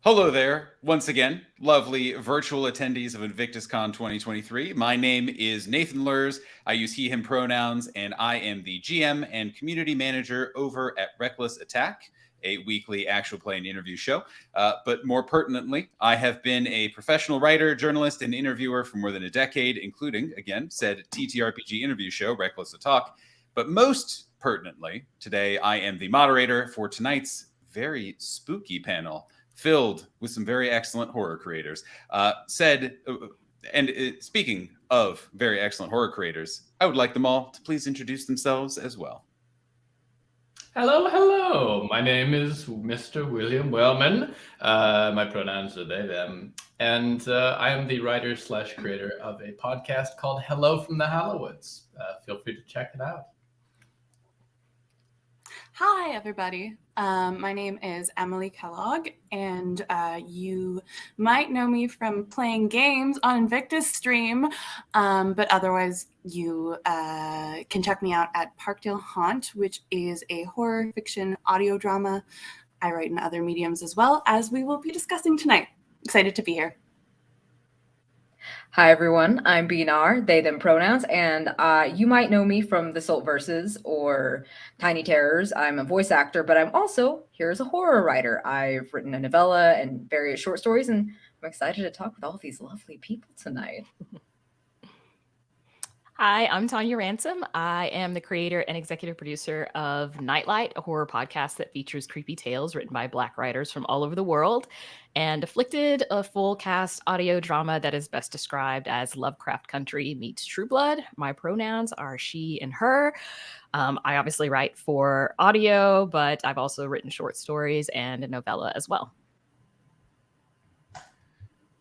Hello there, once again, lovely virtual attendees of INVICTUSCON 2023. My name is Nathan Lurz. I use he, him pronouns, and I am the GM and community manager over at Reckless Attack, a weekly actual play and interview show. But more pertinently, I have been a professional writer, journalist, and interviewer for more than a decade, including, again, said TTRPG interview show, Reckless Attack. But most pertinently, today I am the moderator for tonight's very spooky panel, filled with some very excellent horror creators. Speaking of very excellent horror creators, I would like them all to please introduce themselves as well. Hello. My name is Mr. William Wellman. My pronouns are they, them. And I am the writer/creator of a podcast called Hello from the Hallowoods. Feel free to check it out. Hi, everybody. My name is Emily Kellogg, and you might know me from playing games on Invictus stream, but otherwise you can check me out at Parkdale Haunt, which is a horror fiction audio drama. I write in other mediums as well, as we will be discussing tonight. Excited to be here. Hi everyone, I'm Narr, they, them pronouns, and you might know me from the Salt Verses or Tiny Terrors. I'm a voice actor, but I'm also here as a horror writer. I've written a novella and various short stories, and I'm excited to talk with all of these lovely people tonight. Hi, I'm Tonia Ransom. I am the creator and executive producer of Nightlight, a horror podcast that features creepy tales written by Black writers from all over the world, and Afflicted, a full cast audio drama that is best described as Lovecraft Country meets True Blood. My pronouns are she and her. I obviously write for audio, but I've also written short stories and a novella as well.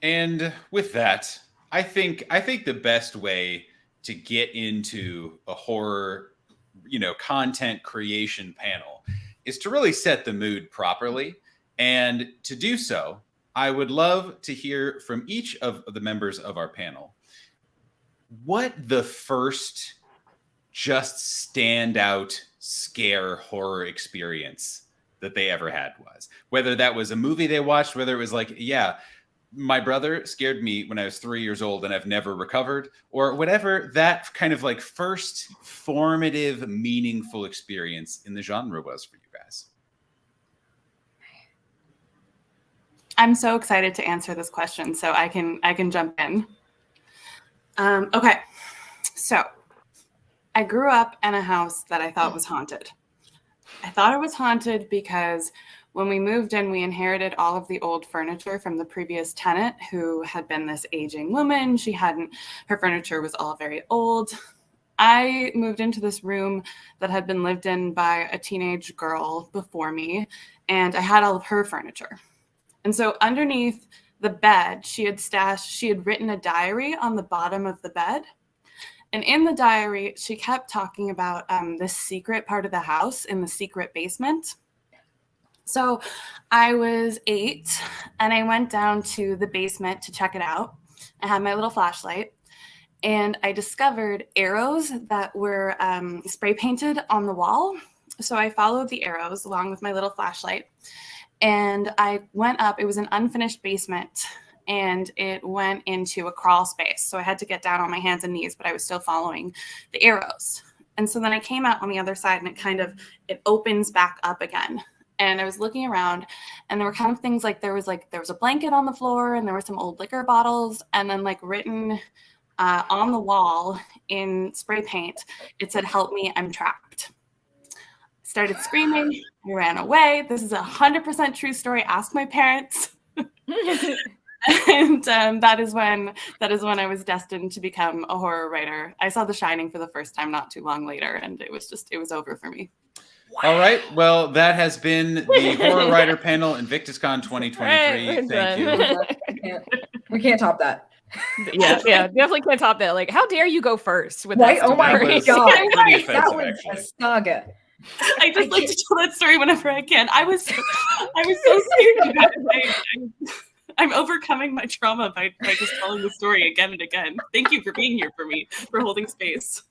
And with that, I think the best way to get into a horror, content creation panel is to really set the mood properly. And to do so, I would love to hear from each of the members of our panel what the first just standout scare horror experience that they ever had was. Whether that was a movie they watched, whether it was like, my brother scared me when I was 3 years old and I've never recovered, or whatever that kind of like first formative, meaningful experience in the genre was for you guys. I'm so excited to answer this question, so I can jump in. Okay, so I grew up in a house that I thought was haunted. I thought it was haunted because when we moved in, we inherited all of the old furniture from the previous tenant, who had been this aging woman. Her furniture was all very old. I moved into this room that had been lived in by a teenage girl before me, and I had all of her furniture. And so underneath the bed, she had written a diary on the bottom of the bed. And in the diary, she kept talking about this secret part of the house in the secret basement. So I was 8 and I went down to the basement to check it out. I had my little flashlight and I discovered arrows that were spray painted on the wall. So I followed the arrows along with my little flashlight and I went up. It was an unfinished basement and it went into a crawl space. So I had to get down on my hands and knees, but I was still following the arrows. And so then I came out on the other side and it opens back up again. And I was looking around and there were kind of things like there was a blanket on the floor and there were some old liquor bottles, and then written on the wall in spray paint, it said, "Help me, I'm trapped." I started screaming. I ran away. This is 100% true story. Ask my parents. And that is when I was destined to become a horror writer. I saw The Shining for the first time not too long later, and it was over for me. Wow. All right. Well, that has been the horror writer panel INVICTUSCON 2023. Right, Thank you. We can't top that. Yeah, definitely can't top that. Like, how dare you go first with Right? that Oh my story? God. Pretty That offensive, was actually. a saga. I just like to tell that story whenever I can. I was so scared about it. I'm overcoming my trauma by just telling the story again and again. Thank you for being here for me, for holding space.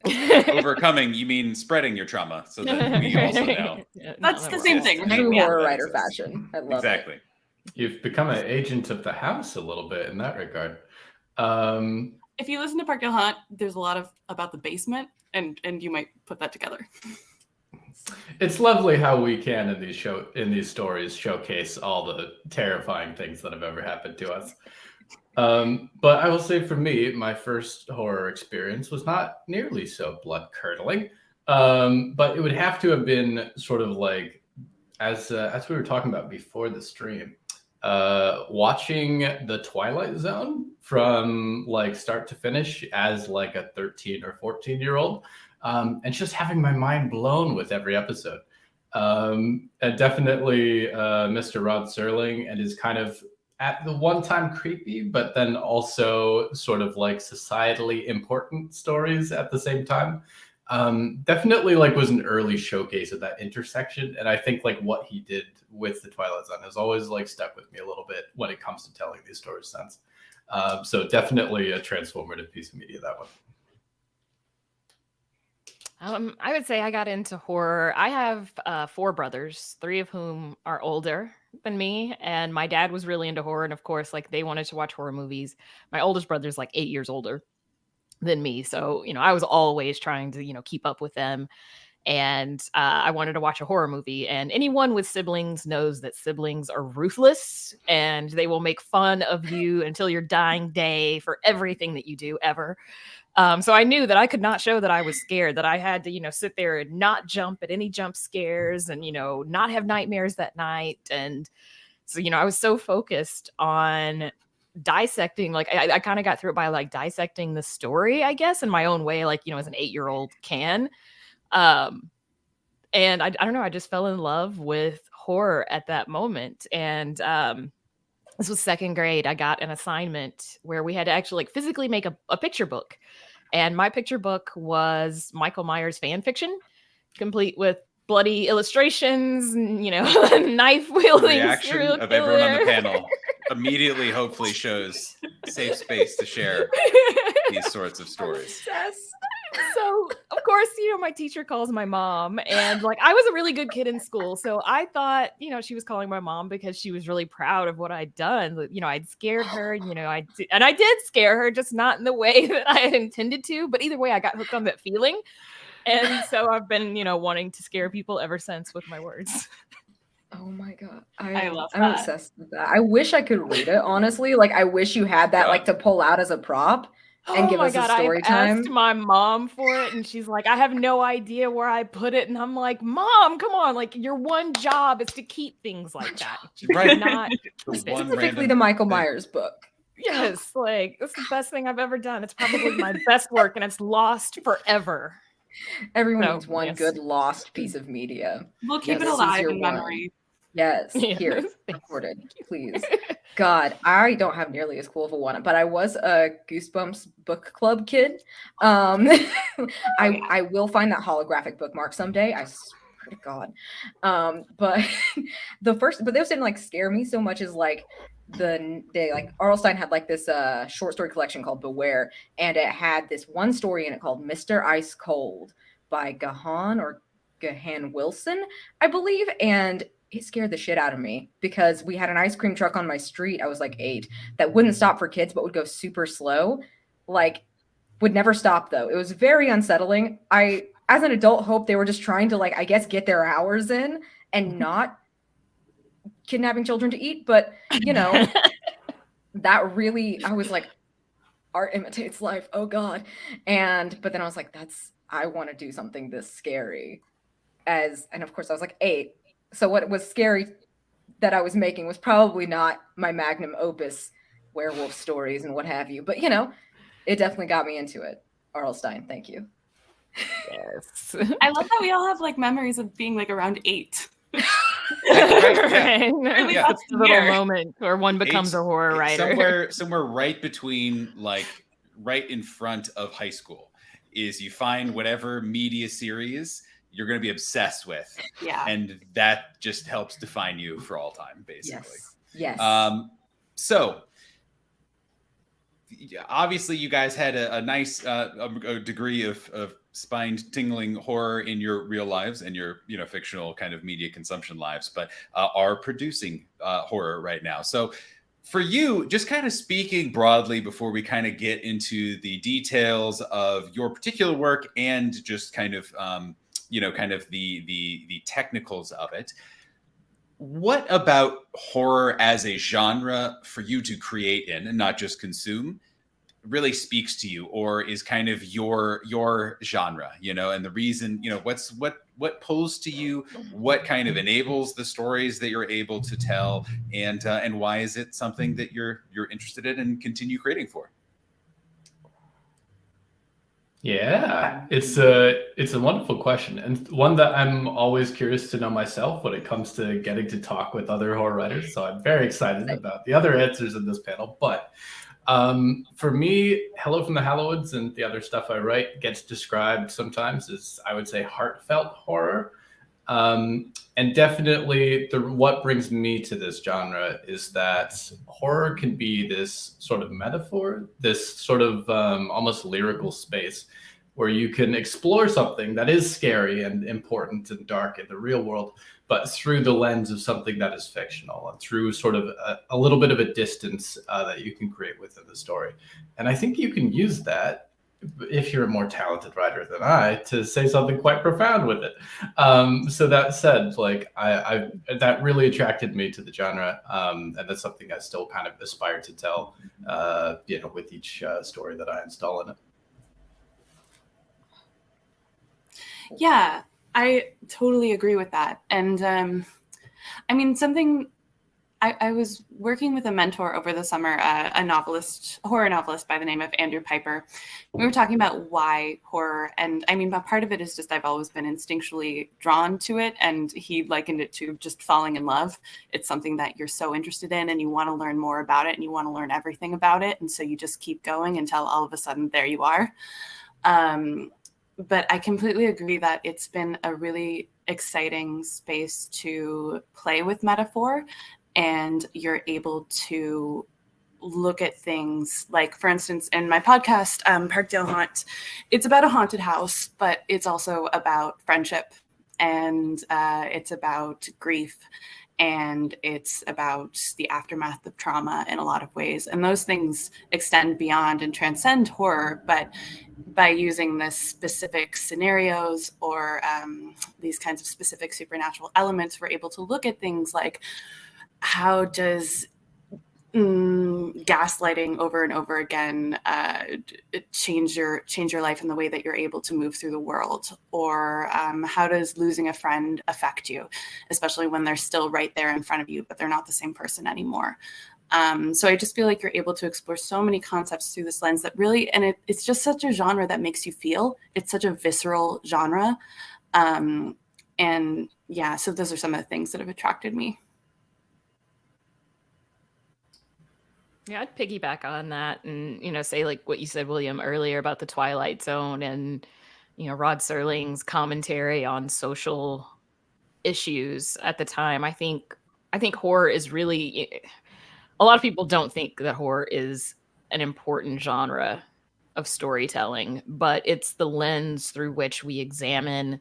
Overcoming, you mean spreading your trauma so that we also know. That's the same thing. True Yeah. horror writer fashion. I love Exactly. it. You've become an agent of the house a little bit in that regard. If you listen to Park Hill Hunt, there's a lot about the basement, and you might put that together. It's lovely how we can in these stories showcase all the terrifying things that have ever happened to us. But I will say for me, my first horror experience was not nearly so blood curdling. But it would have to have been sort of like, as we were talking about before the stream, watching The Twilight Zone from like start to finish as like a 13 or 14-year-old, and just having my mind blown with every episode. And definitely Mr. Rod Serling and his kind of at the one time creepy, but then also sort of like societally important stories at the same time. Definitely like was an early showcase of that intersection. And I think like what he did with The Twilight Zone has always like stuck with me a little bit when it comes to telling these stories since. So definitely a transformative piece of media, that one. I would say I got into horror. I have 4 brothers, 3 of whom are older than me. And my dad was really into horror. And of course, like they wanted to watch horror movies. My oldest brother's like 8 years older than me. So, I was always trying to, keep up with them. And I wanted to watch a horror movie. And anyone with siblings knows that siblings are ruthless and they will make fun of you until your dying day for everything that you do ever. So I knew that I could not show that I was scared, that I had to, sit there and not jump at any jump scares and, not have nightmares that night. And so, I was so focused on dissecting, like I kind of got through it by like dissecting the story, I guess, in my own way, like, as an 8-year-old can. And I don't know, I just fell in love with horror at that moment. And this was 2nd grade. I got an assignment where we had to actually like physically make a picture book. And my picture book was Michael Myers fan fiction, complete with bloody illustrations, and, knife wielding Reaction serial of killer. everyone on the panel immediately hopefully shows safe space to share these sorts of stories. So of course, my teacher calls my mom, and like I was a really good kid in school. So I thought, she was calling my mom because she was really proud of what I'd done. I'd scared her, and I did scare her, just not in the way that I had intended to. But either way, I got hooked on that feeling. And so I've been, wanting to scare people ever since with my words. Oh my God. I love I'm that. obsessed with that. I wish I could read it, honestly. Like, I wish you had that, like, to pull out as a prop and give us a story I've time. asked my mom for it, and she's like, I have no idea where I put it. And I'm like, Mom, come on. Like, your one job is to keep things like that. Right. Not Specifically the Michael Myers book. Yes, like, it's the best thing I've ever done. It's probably my best work, and it's lost forever. Everyone So, needs one yes. good lost piece of media. We'll keep Yes, it this is alive your in one. memory. Yes, Yeah. here, recorded, please. God, I don't have nearly as cool of a one, but I was a Goosebumps book club kid. I will find that holographic bookmark someday. I swear to God. But but those didn't like scare me so much as like like Arlstein had like this short story collection called Beware, and it had this one story in it called Mr. Ice Cold by Gahan Wilson, I believe, and it scared the shit out of me because we had an ice cream truck on my street. I was like 8 that wouldn't stop for kids, but would go super slow. Like, would never stop though. It was very unsettling. I, as an adult, hope they were just trying to like, I guess, get their hours in and not kidnapping children to eat. But that really, I was like, art imitates life. Oh God. But then I was like, I want to do something this scary. And of course I was like 8. So what was scary that I was making was probably not my magnum opus werewolf stories and what have you. But, it definitely got me into it. Arlstein, thank you. Yes. I love that we all have like memories of being like around 8. Right, yeah. Really, Yeah. that's The little weird. moment where one becomes a horror writer. Somewhere right between, like, right in front of high school is you find whatever media series you're going to be obsessed with. Yeah. And that just helps define you for all time, basically. Yes. So obviously you guys had a nice a degree of spine-tingling horror in your real lives and your fictional kind of media consumption lives, but are producing horror right now. So for you, just kind of speaking broadly before we kind of get into the details of your particular work and just kind of kind of the technicals of it, what about horror as a genre for you to create in and not just consume really speaks to you, or is kind of your genre, and the reason, what pulls to you, what kind of enables the stories that you're able to tell, and why is it something that you're interested in and continue creating for? Yeah, it's a wonderful question, and one that I'm always curious to know myself when it comes to getting to talk with other horror writers. So I'm very excited about the other answers in this panel. But for me, Hello from the Hallowoods and the other stuff I write gets described sometimes as, I would say, heartfelt horror. And definitely what brings me to this genre is that horror can be this sort of metaphor, this sort of almost lyrical space where you can explore something that is scary and important and dark in the real world, but through the lens of something that is fictional and through sort of a little bit of a distance that you can create within the story. And I think you can use that, if you're a more talented writer than I, to say something quite profound with it. So that said, like I that really attracted me to the genre, and that's something I still kind of aspire to tell, with each story that I install in it. Yeah, I totally agree with that. And I mean, I was working with a mentor over the summer, a horror novelist by the name of Andrew Piper. We were talking about why horror, and I mean, part of it is just I've always been instinctually drawn to it, and he likened it to just falling in love. It's something that you're so interested in, and you want to learn more about it, and you want to learn everything about it, and so you just keep going until all of a sudden there you are. But I completely agree that it's been a really exciting space to play with metaphor. And you're able to look at things like, for instance, in my podcast, Parkdale Haunt, it's about a haunted house, but it's also about friendship, and it's about grief, and it's about the aftermath of trauma in a lot of ways. And those things extend beyond and transcend horror, but by using this specific scenarios or these kinds of specific supernatural elements, we're able to look at things like, how does gaslighting over and over again change your life in the way that you're able to move through the world? Or how does losing a friend affect you, especially when they're still right there in front of you, but they're not the same person anymore? So I just feel like you're able to explore so many concepts through this lens that really, and it's just such a genre that makes you feel. It's such a visceral genre. And yeah, so those are some of the things that have attracted me. Yeah, I'd piggyback on that and, say like what you said, William, earlier about the Twilight Zone and, Rod Serling's commentary on social issues at the time. I think horror is really, a lot of people don't think that horror is an important genre of storytelling, but it's the lens through which we examine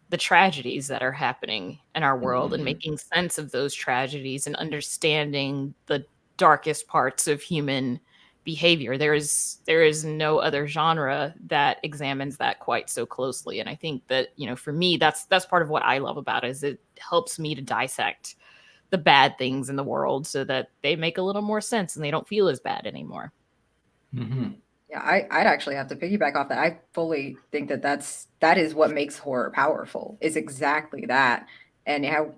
the tragedies that are happening in our world and making sense of those tragedies and understanding the darkest parts of human behavior. There is no other genre that examines that quite so closely. And I think that, for me, that's part of what I love about it, is it helps me to dissect the bad things in the world so that they make a little more sense and they don't feel as bad anymore. Mm-hmm. Yeah, I'd actually have to piggyback off that. I fully think that is what makes horror powerful, is exactly that, and how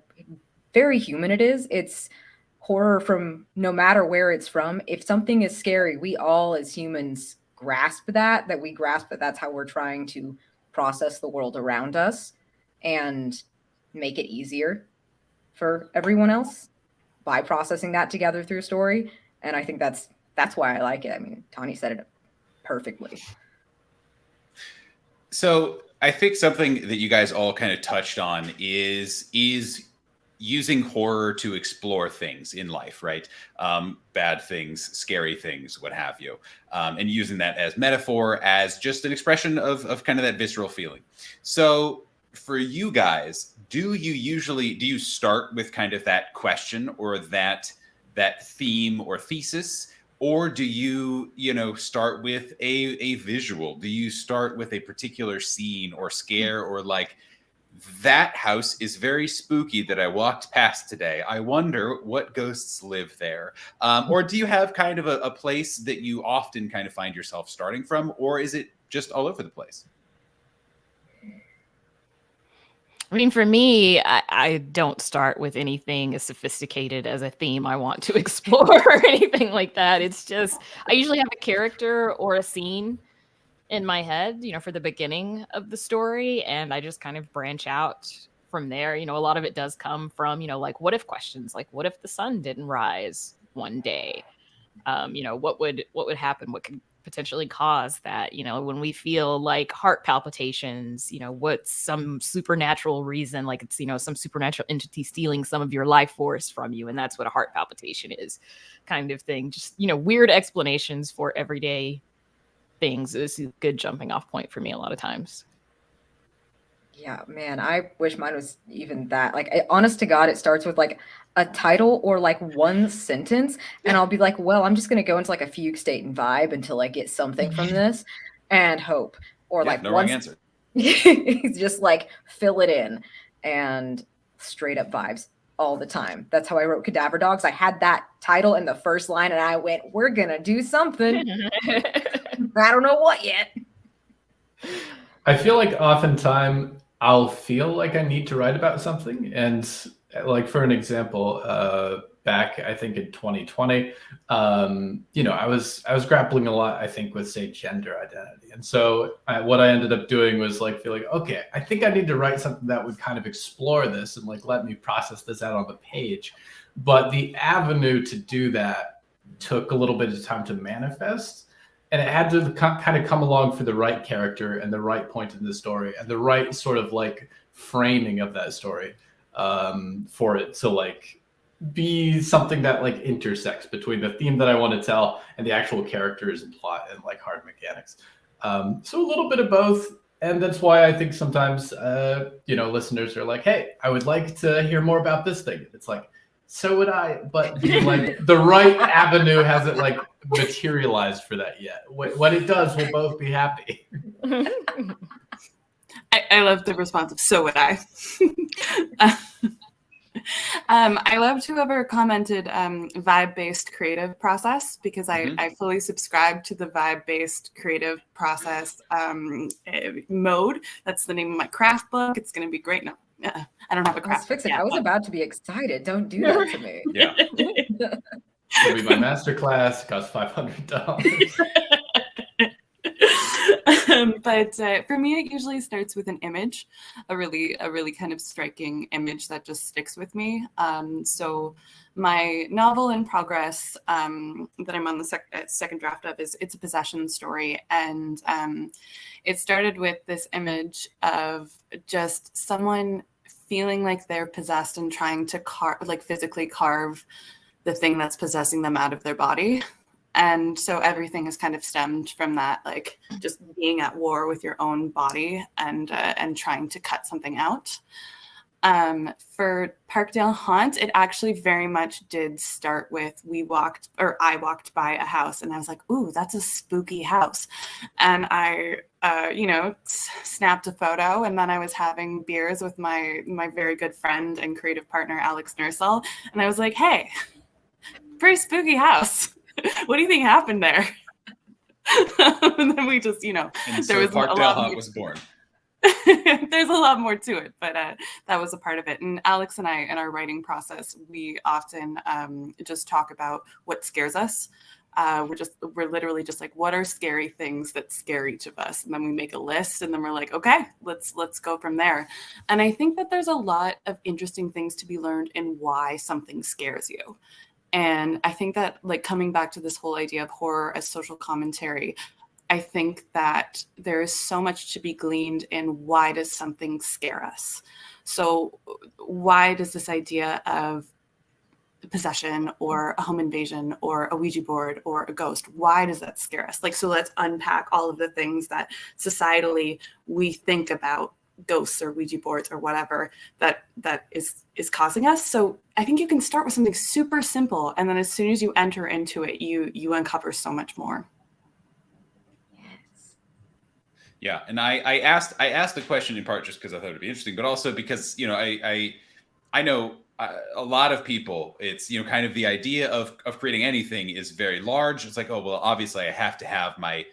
very human it is. It's horror from no matter where it's from. If something is scary, we all as humans grasp that that's how we're trying to process the world around us and make it easier for everyone else by processing that together through story. And I think that's why I like it. I mean, Tonia said it perfectly. So I think something that you guys all kind of touched on is using horror to explore things in life, right? Bad things, scary things, what have you. And using that as metaphor, as just an expression of kind of that visceral feeling. So for you guys, do you start with kind of that question or that theme or thesis? Or do you start with a visual? Do you start with a particular scene or scare, or like, that house is very spooky that I walked past today. I wonder what ghosts live there. Or do you have kind of a place that you often kind of find yourself starting from, or is it just all over the place? I mean, for me, I don't start with anything as sophisticated as a theme I want to explore or anything like that. It's just, I usually have a character or a scene in my head, for the beginning of the story, and I just kind of branch out from there. A lot of it does come from, like, what if questions, like, what if the sun didn't rise one day? What would happen? What could potentially cause that? When we feel like heart palpitations, what's some supernatural reason, like it's, some supernatural entity stealing some of your life force from you, and that's what a heart palpitation is, kind of thing. Just, weird explanations for everyday things is a good jumping off point for me a lot of times. Yeah, man, I wish mine was even that. Like, honest to God, it starts with like a title or like one sentence, and I'll be like, well, I'm just gonna go into like a fugue state and vibe until I get something from this, and hope, or like no wrong answer. just like fill it in, and straight up vibes all the time. That's how I wrote Cadaver Dogs. I had that title in the first line, and I went, we're gonna do something. I don't know what yet. I feel like oftentimes I'll feel like I need to write about something. And like, for an example, back, I think in 2020, I was grappling a lot, I think, with, say, gender identity. And so what I ended up doing was like feeling, okay, I think I need to write something that would kind of explore this and like let me process this out on the page. But the avenue to do that took a little bit of time to manifest. And it had to kind of come along for the right character and the right point in the story and the right sort of like framing of that story, for it to like be something that like intersects between the theme that I want to tell and the actual characters and plot and like hard mechanics. So a little bit of both. And that's why I think sometimes, listeners are like, hey, I would like to hear more about this thing. It's like, so would I, but the right avenue hasn't like materialized for that yet. When it does, we'll both be happy. I love the response of "so would I." I loved whoever commented vibe-based creative process, because I fully subscribe to the vibe-based creative process mode. That's the name of my craft book. It's going to be great. No, I don't have a craft book. I was about to be excited. Don't do that to me. Yeah. It'll be my masterclass. It costs $500. But for me, it usually starts with an image, a really kind of striking image that just sticks with me. So my novel in progress that I'm on the second draft of it's a possession story, and it started with this image of just someone feeling like they're possessed and trying to physically carve the thing that's possessing them out of their body. And so everything is kind of stemmed from that, like just being at war with your own body and trying to cut something out. For Parkdale Haunt, it actually very much did start with I walked by a house and I was like, ooh, that's a spooky house. And I, snapped a photo, and then I was having beers with my very good friend and creative partner, Alex Nursel. And I was like, hey, pretty spooky house. What do you think happened there? And then we just, and there so was Parkdale Haunt was born. There's a lot more to it, but that was a part of it. And Alex and I, in our writing process, we often just talk about what scares us. We're literally just like, what are scary things that scare each of us? And then we make a list, and then we're like, okay, let's go from there. And I think that there's a lot of interesting things to be learned in why something scares you. And I think that, like, coming back to this whole idea of horror as social commentary, I think that there is so much to be gleaned in why does something scare us? So why does this idea of possession or a home invasion or a Ouija board or a ghost, why does that scare us? Like, so let's unpack all of the things that societally we think about ghosts or Ouija boards or whatever that is causing us. So I think you can start with something super simple, and then as soon as you enter into it, you uncover so much more. Yeah, and I asked the question in part just because I thought it'd be interesting, but also because I know a lot of people, it's kind of the idea of creating anything is very large. It's like, oh well, obviously I have to have my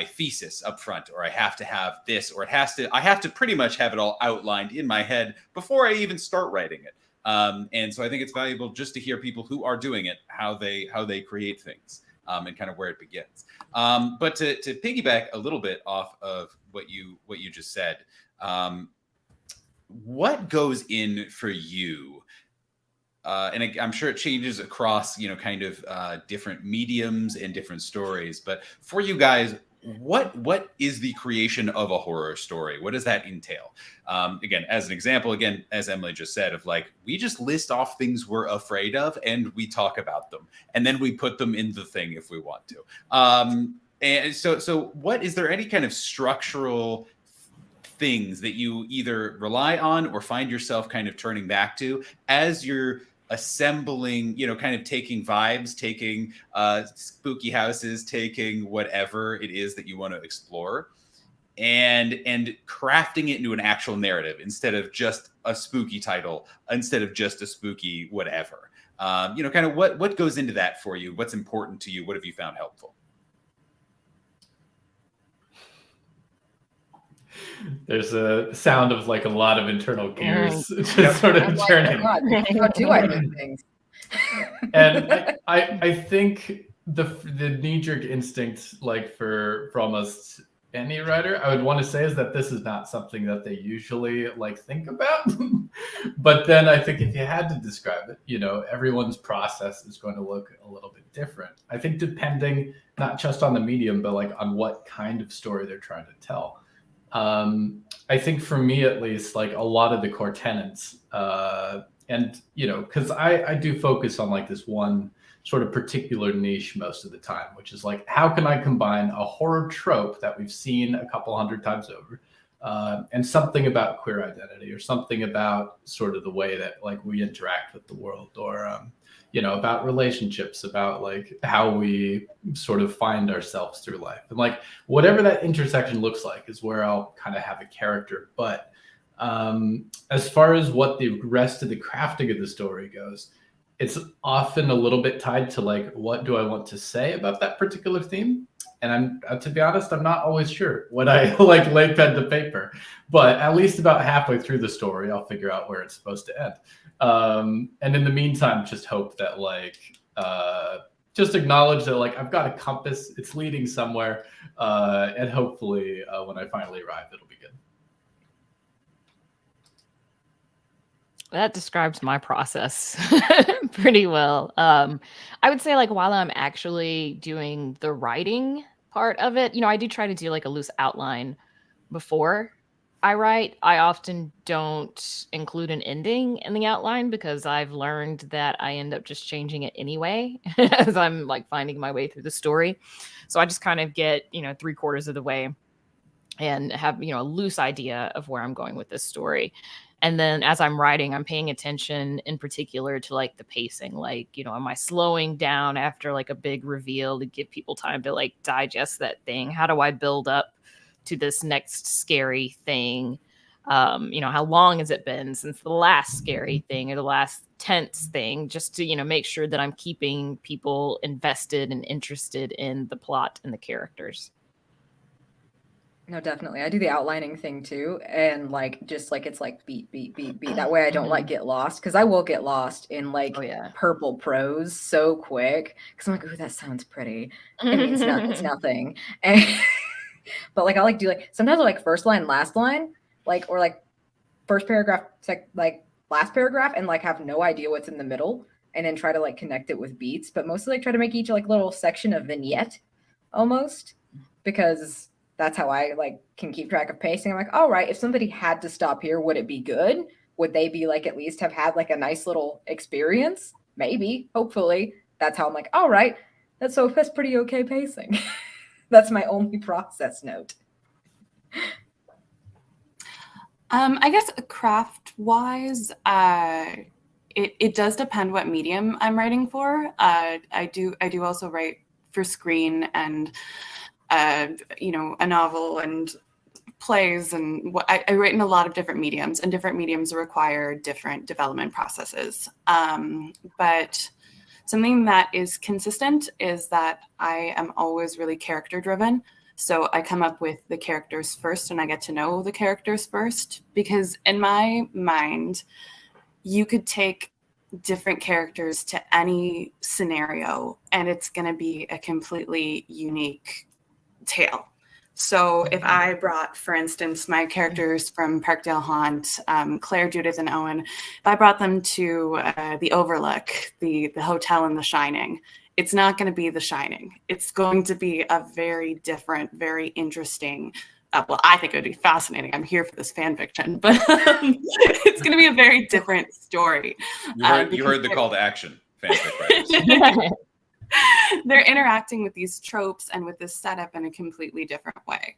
thesis up front, or I have to have this, or I have to pretty much have it all outlined in my head before I even start writing it. And so I think it's valuable just to hear people who are doing it, how they create things, and kind of where it begins. But to piggyback a little bit off of what you just said, what goes in for you? And I'm sure it changes across, kind of different mediums and different stories. But for you guys, what is the creation of a horror story? What does that entail? Again, as an example, as Emily just said, of like, we just list off things we're afraid of and we talk about them, and then we put them in the thing if we want to. And so what is there any kind of structural things that you either rely on or find yourself kind of turning back to as you're assembling, kind of taking vibes, taking spooky houses, taking whatever it is that you want to explore, and crafting it into an actual narrative instead of just a spooky title, instead of just a spooky whatever? Kind of what goes into that for you? What's important to you? What have you found helpful? There's a sound of like a lot of internal gears just sort of turning. How do I do things? And I think the knee-jerk instinct, like for almost any writer, I would want to say, is that this is not something that they usually like think about. But then I think if you had to describe it, everyone's process is going to look a little bit different. I think depending not just on the medium, but like on what kind of story they're trying to tell. I think for me, at least, like a lot of the core tenets, and, because I do focus on like this one sort of particular niche most of the time, which is like, how can I combine a horror trope that we've seen a couple hundred times over, and something about queer identity, or something about sort of the way that like we interact with the world, or, about relationships, about like how we sort of find ourselves through life. And like whatever that intersection looks like is where I'll kind of have a character. But as far as what the rest of the crafting of the story goes, it's often a little bit tied to like, what do I want to say about that particular theme? And I'm, to be honest, I'm not always sure when I like lay pen to paper, but at least about halfway through the story, I'll figure out where it's supposed to end. And in the meantime, just hope that like, just acknowledge that like, I've got a compass, it's leading somewhere. And hopefully when I finally arrive, it'll be good. That describes my process pretty well. I would say like while I'm actually doing the writing part of it, I do try to do like a loose outline before I write. I often don't include an ending in the outline because I've learned that I end up just changing it anyway as I'm like finding my way through the story. So I just kind of get, 3/4 of the way and have, a loose idea of where I'm going with this story. And then as I'm writing, I'm paying attention in particular to like the pacing, like, am I slowing down after like a big reveal to give people time to like digest that thing? How do I build up to this next scary thing? How long has it been since the last scary thing or the last tense thing, just to, make sure that I'm keeping people invested and interested in the plot and the characters. No, definitely. I do the outlining thing too. And like, just like, it's like beat. That way I don't like get lost. Cause I will get lost in like purple prose so quick. Cause I'm like, ooh, that sounds pretty. I mean, it's nothing. And, but like, I like do like, sometimes I like first line, last line, like, or like first paragraph, like last paragraph, and like have no idea what's in the middle, and then try to like connect it with beats, but mostly like try to make each like little section a vignette almost, because that's how I like can keep track of pacing. I'm like, all right, if somebody had to stop here, would it be good? would they be like, at least have had like a nice little experience? Maybe, hopefully. That's how I'm like, all right, that's pretty okay pacing. That's my only process note. I guess craft wise, it does depend what medium I'm writing for. I do also write for screen and a novel and plays, and I write in a lot of different mediums, and different mediums require different development processes. But something that is consistent is that I am always really character driven. So I come up with the characters first, and I get to know the characters first, because in my mind, you could take different characters to any scenario and it's going to be a completely unique tale. So if I brought, for instance, my characters from Parkdale Haunt, Claire, Judith, and Owen, if I brought them to the Overlook, the hotel in The Shining, it's not going to be The Shining. It's going to be a very different, very interesting, well, I think it would be fascinating. I'm here for this fan fiction, but it's going to be a very different story. You heard the call to action, fanfic writers. They're interacting with these tropes and with this setup in a completely different way.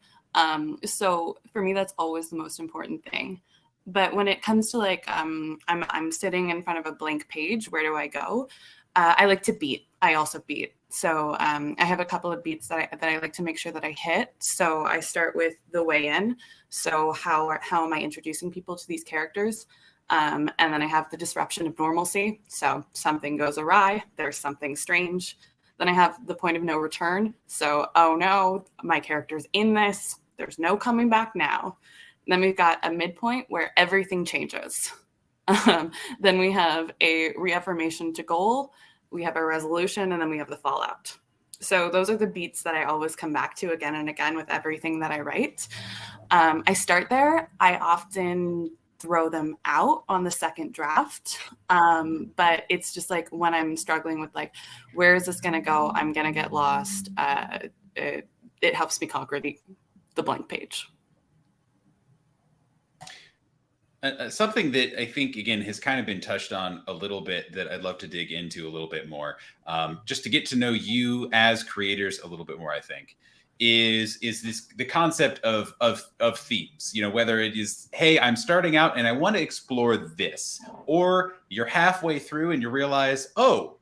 So for me, that's always the most important thing. But when it comes to like, I'm sitting in front of a blank page, where do I go? I like to beat. I also beat. So I have a couple of beats that I like to make sure that I hit. So I start with the way in. So how am I introducing people to these characters? And then I have the disruption of normalcy. So something goes awry. There's something strange. Then I have the point of no return. So, oh no, my character's in this. There's no coming back now. And then we've got a midpoint where everything changes. Then we have a reaffirmation to goal. We have a resolution, and then we have the fallout. So those are the beats that I always come back to again and again with everything that I write. I start there. I often throw them out on the second draft. But it's just like when I'm struggling with like, where is this going to go? I'm going to get lost. It helps me conquer the blank page. Something that I think, again, has kind of been touched on a little bit that I'd love to dig into a little bit more, just to get to know you as creators a little bit more, I think, is the concept of themes, whether it is, hey, I'm starting out and I want to explore this, or you're halfway through and you realize, oh,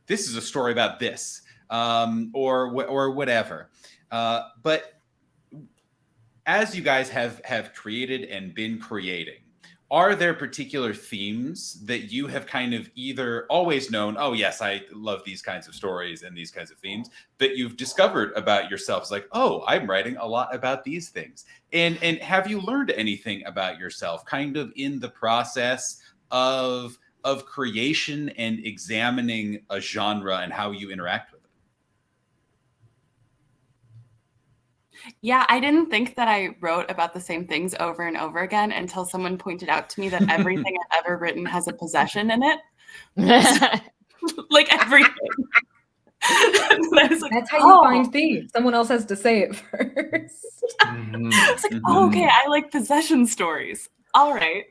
this is a story about this, or whatever. But as you guys have created and been creating, are there particular themes that you have kind of either always known, oh, yes, I love these kinds of stories and these kinds of themes, that you've discovered about yourselves, like, oh, I'm writing a lot about these things? And have you learned anything about yourself kind of in the process of creation and examining a genre and how you interact with it? Yeah, I didn't think that I wrote about the same things over and over again until someone pointed out to me that everything I've ever written has a possession in it. Like everything. That's how you find themes. Someone else has to say it first. It's like, oh, okay, I like possession stories. All right.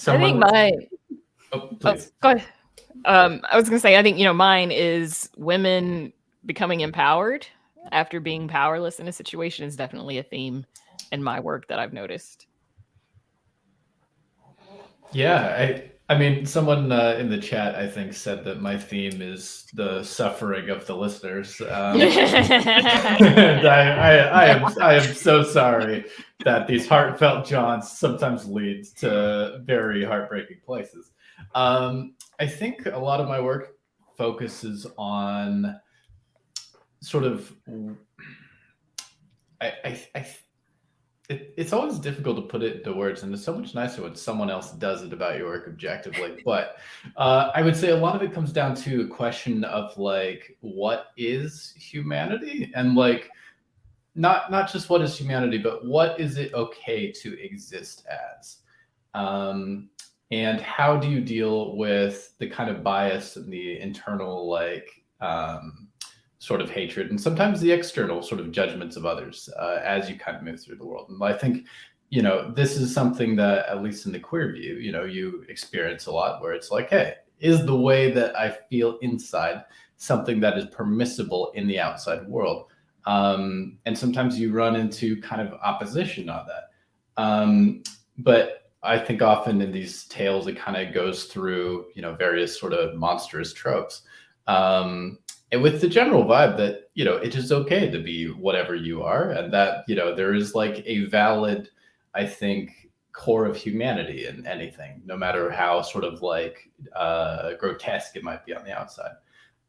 I think mine. Oh, please. Go ahead. I was going to say, I think, mine is women becoming empowered after being powerless in a situation is definitely a theme in my work that I've noticed. Yeah, I mean, someone in the chat, I think, said that my theme is the suffering of the listeners. And I am so sorry that these heartfelt jaunts sometimes lead to very heartbreaking places. I think a lot of my work focuses on sort of, it's always difficult to put it into words, and it's so much nicer when someone else does it about your work objectively. But I would say a lot of it comes down to a question of like, what is humanity? And like, not just what is humanity, but what is it okay to exist as? And how do you deal with the kind of bias and the internal like sort of hatred and sometimes the external sort of judgments of others as you kind of move through the world? And I think this is something that, at least in the queer view, you experience a lot, where it's like, hey, is the way that I feel inside something that is permissible in the outside world? And sometimes you run into kind of opposition on that. But I think often in these tales, it kind of goes through, various sort of monstrous tropes. And with the general vibe that, it is okay to be whatever you are, and that, there is like a valid, I think, core of humanity in anything, no matter how sort of like grotesque it might be on the outside.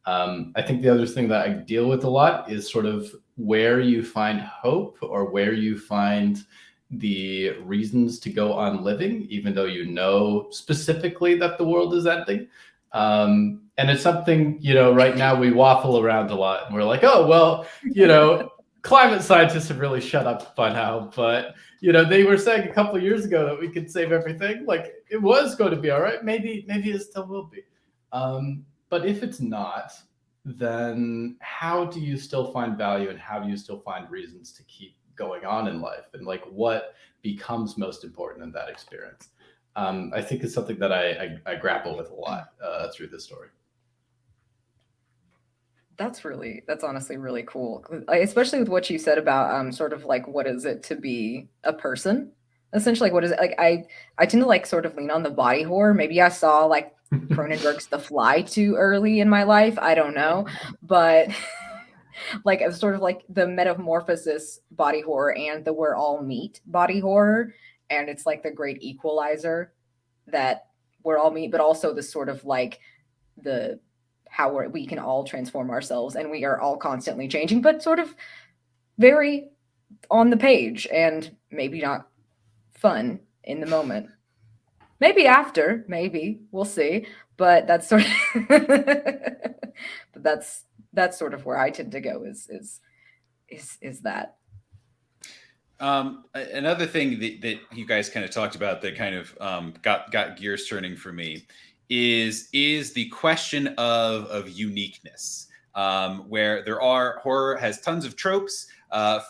I think the other thing that I deal with a lot is sort of where you find hope, or where you find the reasons to go on living, even though you know specifically that the world is ending. And it's something, right now we waffle around a lot, and we're like, oh, well, climate scientists have really shut up by now, but, they were saying a couple of years ago that we could save everything. Like, it was going to be all right. Maybe it still will be. But if it's not, then how do you still find value, and how do you still find reasons to keep going on in life? And like, what becomes most important in that experience? I think it's something that I grapple with a lot through this story. That's honestly really cool, especially with what you said about sort of like, what is it to be a person? Essentially, like, what is it? Like, I tend to like sort of lean on the body horror. Maybe I saw like Cronenberg's The Fly too early in my life. I don't know, but like, it's sort of like the metamorphosis body horror and the we're all meat body horror, and it's like the great equalizer that we're all meat, but also the sort of like the how we can all transform ourselves, and we are all constantly changing, but sort of very on the page, and maybe not fun in the moment. Maybe after, maybe we'll see. But that's sort of, but that's sort of where I tend to go. Is that. Another thing that you guys kind of talked about that kind of got gears turning for me is the question of uniqueness, where horror has tons of tropes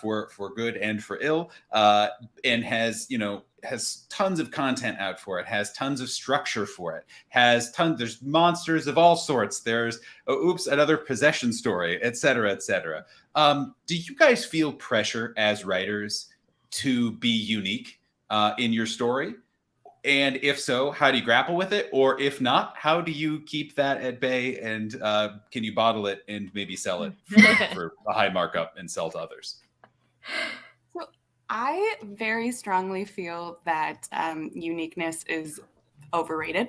for good and for ill, and has tons of content out for it, has tons of structure for it, there's monsters of all sorts, there's another possession story, etc., etc. Do you guys feel pressure as writers to be unique in your story? And if so, how do you grapple with it? Or if not, how do you keep that at bay? And can you bottle it and maybe sell it for a high markup and sell to others? So I very strongly feel that uniqueness is overrated.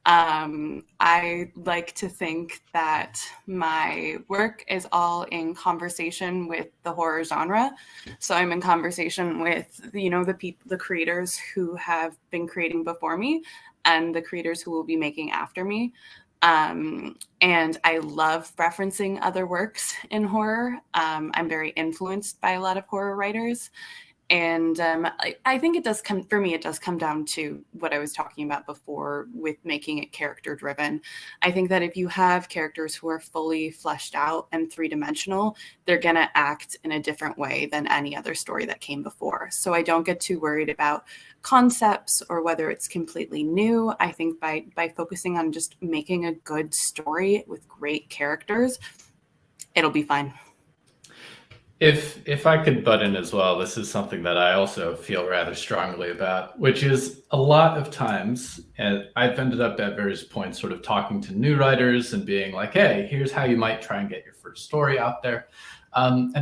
I like to think that my work is all in conversation with the horror genre. So I'm in conversation with, the creators who have been creating before me and the creators who will be making after me. And I love referencing other works in horror. I'm very influenced by a lot of horror writers. And I think it does come down to what I was talking about before with making it character driven. I think that if you have characters who are fully fleshed out and three-dimensional, they're going to act in a different way than any other story that came before. So I don't get too worried about concepts or whether it's completely new. I think by focusing on just making a good story with great characters, it'll be fine. If I could butt in as well, this is something that I also feel rather strongly about, which is a lot of times, and I've ended up at various points sort of talking to new writers and being like, hey, here's how you might try and get your first story out there. And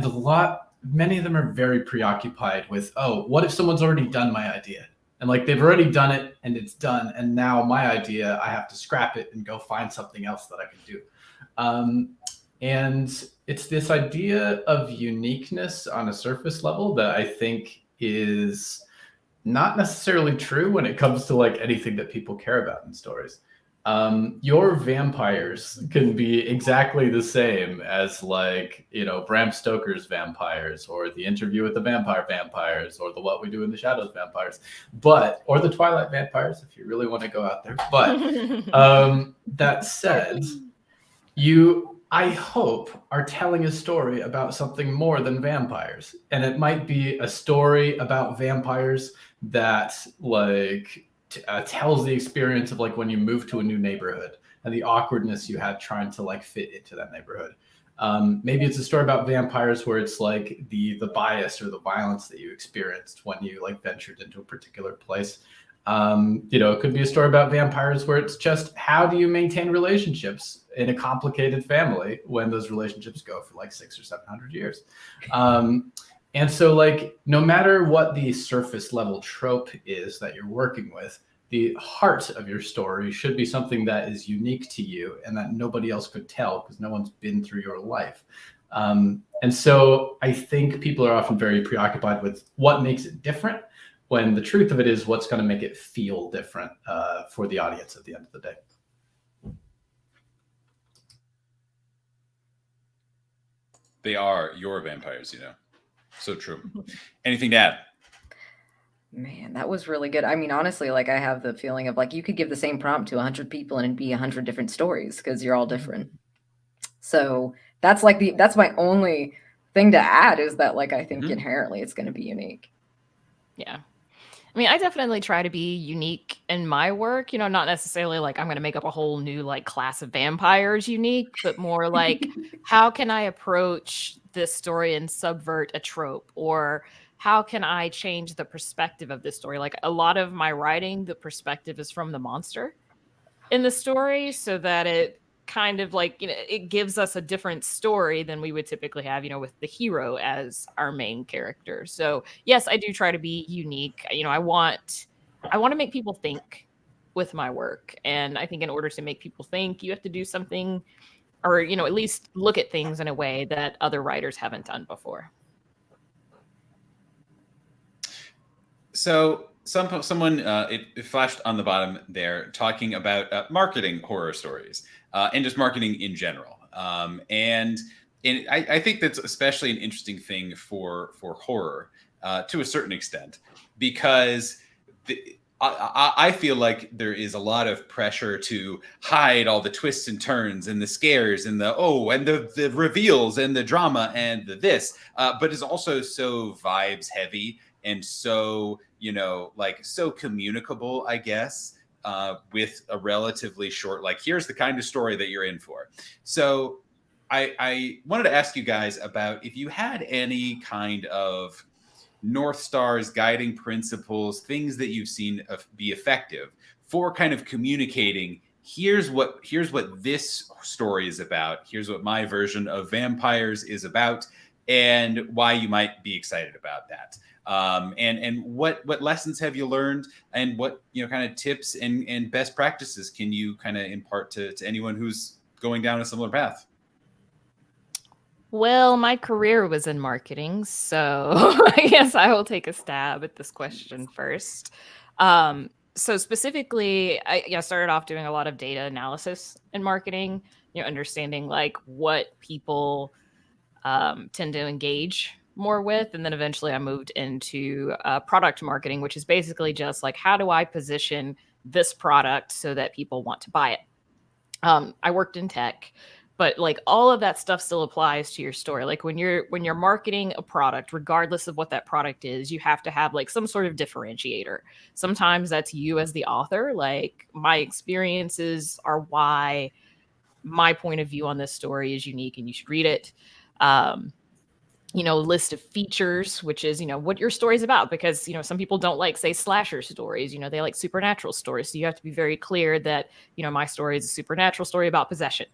many of them are very preoccupied with, oh, what if someone's already done my idea? And like, they've already done it and it's done. And now my idea, I have to scrap it and go find something else that I can do. And it's this idea of uniqueness on a surface level that I think is not necessarily true when it comes to like anything that people care about in stories. Your vampires can be exactly the same as like, Bram Stoker's vampires, or The Interview with the Vampires, or the What We Do in the Shadows vampires, or the Twilight vampires, if you really want to go out there. But that said, I hope, are telling a story about something more than vampires. And it might be a story about vampires that like tells the experience of like when you move to a new neighborhood and the awkwardness you had trying to like fit into that neighborhood. Maybe it's a story about vampires where it's like the bias or the violence that you experienced when you like ventured into a particular place. It could be a story about vampires where it's just how do you maintain relationships in a complicated family when those relationships go for like 600 or 700 years. And so like, no matter what the surface level trope is that you're working with, the heart of your story should be something that is unique to you and that nobody else could tell because no one's been through your life. And so I think people are often very preoccupied with what makes it different, when the truth of it is what's going to make it feel different for the audience at the end of the day. They are your vampires, So true. Anything to add? Man, that was really good. I mean, honestly, like I have the feeling of like you could give the same prompt to 100 people and it'd be 100 different stories because you're all different. So that's my only thing to add is that like I think inherently it's going to be unique. Yeah. I mean, I definitely try to be unique in my work, not necessarily like I'm going to make up a whole new like class of vampires unique, but more like how can I approach this story and subvert a trope, or how can I change the perspective of this story? Like a lot of my writing, the perspective is from the monster in the story so that it kind of like, it gives us a different story than we would typically have, with the hero as our main character. So yes, I do try to be unique. I want to make people think with my work. And I think in order to make people think, you have to do something or, at least look at things in a way that other writers haven't done before. So someone it flashed on the bottom there talking about marketing horror stories and just marketing in general. And I think that's especially an interesting thing for horror to a certain extent, because I feel like there is a lot of pressure to hide all the twists and turns and the scares and the reveals and the drama and the this, but it's also so vibes heavy and so, so communicable, I guess, with a relatively short, like, here's the kind of story that you're in for. So I wanted to ask you guys about if you had any kind of North Stars, guiding principles, things that you've seen be effective for kind of communicating, here's what this story is about. Here's what my version of vampires is about, and why you might be excited about that. And what lessons have you learned, and what kind of tips and best practices can you kind of impart to anyone who's going down a similar path? Well, my career was in marketing, so I guess I will take a stab at this question first. So specifically, I started off doing a lot of data analysis in marketing, understanding like what people tend to engage more with. And then eventually I moved into product marketing, which is basically just like, how do I position this product so that people want to buy it? I worked in tech, but like all of that stuff still applies to your story. Like when you're marketing a product, regardless of what that product is, you have to have like some sort of differentiator. Sometimes that's you as the author. Like my experiences are why my point of view on this story is unique and you should read it. List of features, which is, what your story's about, because, some people don't like, say, slasher stories, they like supernatural stories. So you have to be very clear that, my story is a supernatural story about possession,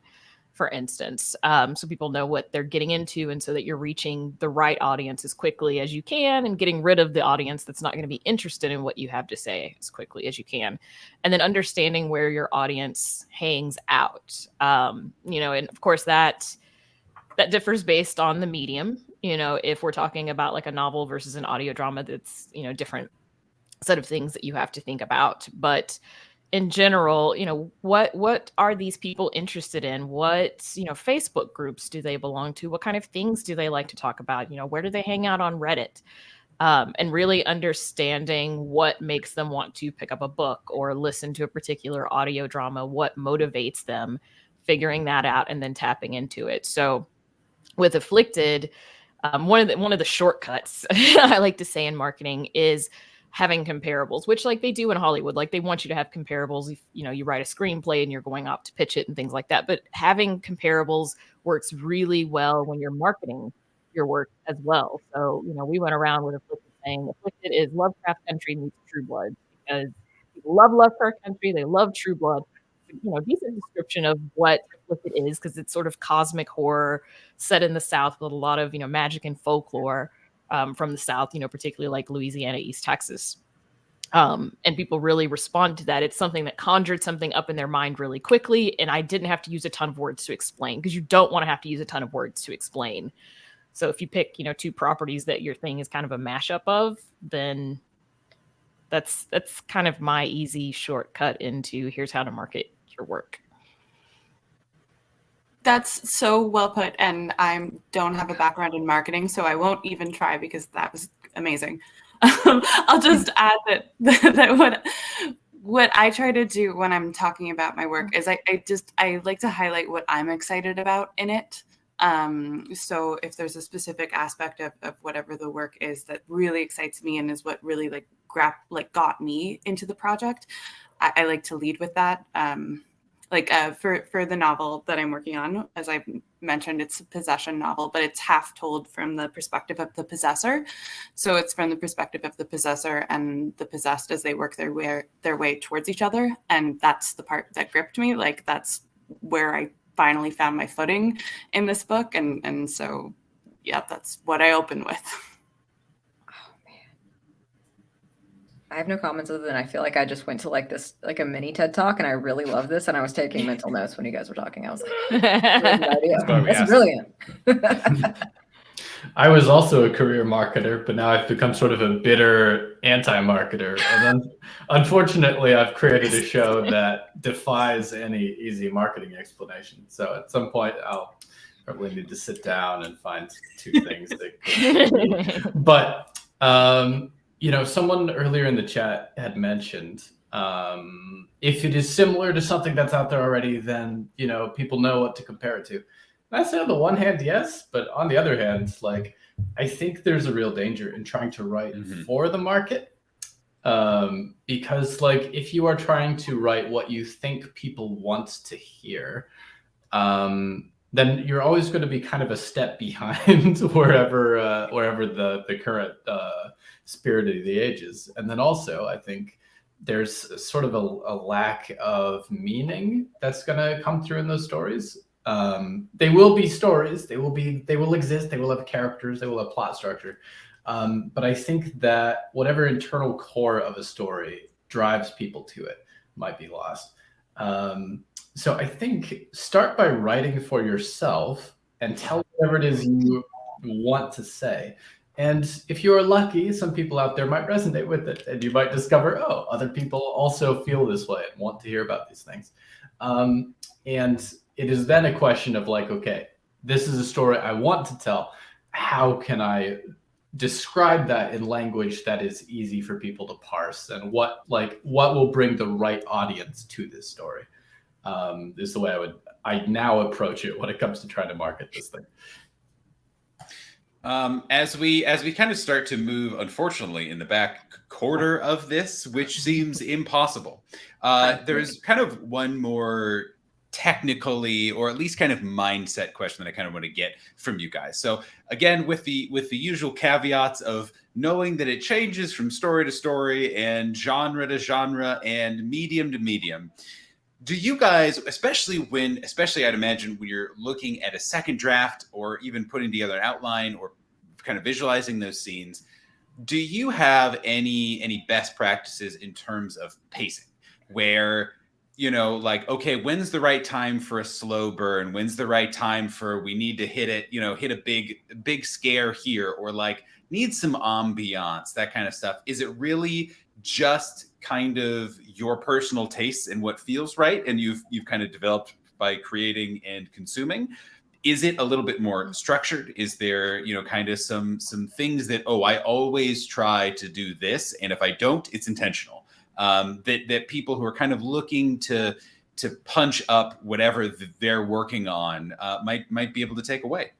for instance. So people know what they're getting into, and so that you're reaching the right audience as quickly as you can and getting rid of the audience that's not going to be interested in what you have to say as quickly as you can. And then understanding where your audience hangs out. And of course that differs based on the medium. If we're talking about like a novel versus an audio drama, that's, different set of things that you have to think about. But in general, what are these people interested in? What, Facebook groups do they belong to? What kind of things do they like to talk about? Where do they hang out on Reddit? And really understanding what makes them want to pick up a book or listen to a particular audio drama, what motivates them, figuring that out and then tapping into it. So with Afflicted, one of the shortcuts I like to say in marketing is having comparables, which like they do in Hollywood. Like they want you to have comparables if you write a screenplay and you're going out to pitch it and things like that. But having comparables works really well when you're marketing your work as well. So, we went around with Afflicted saying Afflicted is Lovecraft Country meets True Blood, because people love Lovecraft Country, they love True Blood. Decent description of what Afflicted is, because it's sort of cosmic horror set in the South with a lot of magic and folklore from the South, particularly like Louisiana, East Texas. And people really respond to that. It's something that conjured something up in their mind really quickly, and I didn't have to use a ton of words to explain, because you don't want to have to use a ton of words to explain. So if you pick, two properties that your thing is kind of a mashup of, then that's kind of my easy shortcut into here's how to market your work. That's so well put, and I don't have a background in marketing, so I won't even try, because that was amazing. I'll just add that what I try to do when I'm talking about my work is I like to highlight what I'm excited about in it. So if there's a specific aspect of whatever the work is that really excites me and is what really got me into the project, I like to lead with that. For the novel that I'm working on, as I mentioned, it's a possession novel, but it's half told from the perspective of the possessor. So it's from the perspective of the possessor and the possessed as they work their way towards each other. And that's the part that gripped me. Like, that's where I finally found my footing in this book. And so, yeah, that's what I open with. I have no comments other than I feel like I just went to a mini TED Talk, and I really love this, and I was taking mental notes when you guys were talking. I was like, that's brilliant. I was also a career marketer, but now I've become sort of a bitter anti-marketer. And then, unfortunately, I've created a show that defies any easy marketing explanation. So at some point, I'll probably need to sit down and find two things that could. But someone earlier in the chat had mentioned if it is similar to something that's out there already, then people know what to compare it to. And I say on the one hand, yes, but on the other hand, I think there's a real danger in trying to write for the market, because if you are trying to write what you think people want to hear, then you're always going to be kind of a step behind wherever the current spirit of the age is. And then also, I think there's sort of a lack of meaning that's going to come through in those stories. They will be stories. They will exist. They will have characters. They will have plot structure. But I think that whatever internal core of a story drives people to it might be lost. So I think start by writing for yourself and tell whatever it is you want to say. And if you are lucky, some people out there might resonate with it, and you might discover, other people also feel this way and want to hear about these things. And it is then a question of okay, this is a story I want to tell. How can I describe that in language that is easy for people to parse, and what will bring the right audience to this story? Is the way I now approach it when it comes to trying to market this thing. As we kind of start to move, unfortunately, in the back quarter of this, which seems impossible, there's kind of one more technically, or at least kind of mindset question that I kind of want to get from you guys. So again, with the usual caveats of knowing that it changes from story to story and genre to genre and medium to medium. Do you guys, especially I'd imagine when you're looking at a second draft or even putting together an outline or kind of visualizing those scenes, do you have any best practices in terms of pacing where, okay, when's the right time for a slow burn? When's the right time for we need to hit a big scare here, or need some ambiance, that kind of stuff? Is it really just kind of your personal tastes and what feels right, and you've kind of developed by creating and consuming? Is it a little bit more structured? Is there kind of some things that I always try to do this, and if I don't, it's intentional? That people who are kind of looking to to punch up whatever they're working on might be able to take away.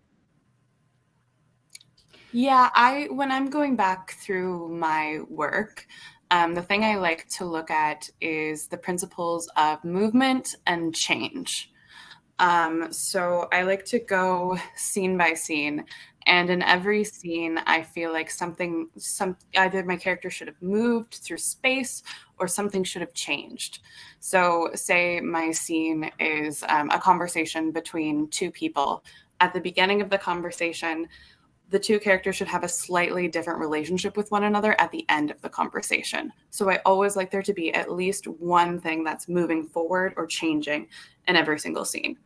Yeah, when I'm going back through my work, the thing I like to look at is the principles of movement and change. So I like to go scene by scene, and in every scene, I feel like either my character should have moved through space or something should have changed. So say my scene is a conversation between two people. At the beginning of the conversation, the two characters should have a slightly different relationship with one another at the end of the conversation. So I always like there to be at least one thing that's moving forward or changing in every single scene.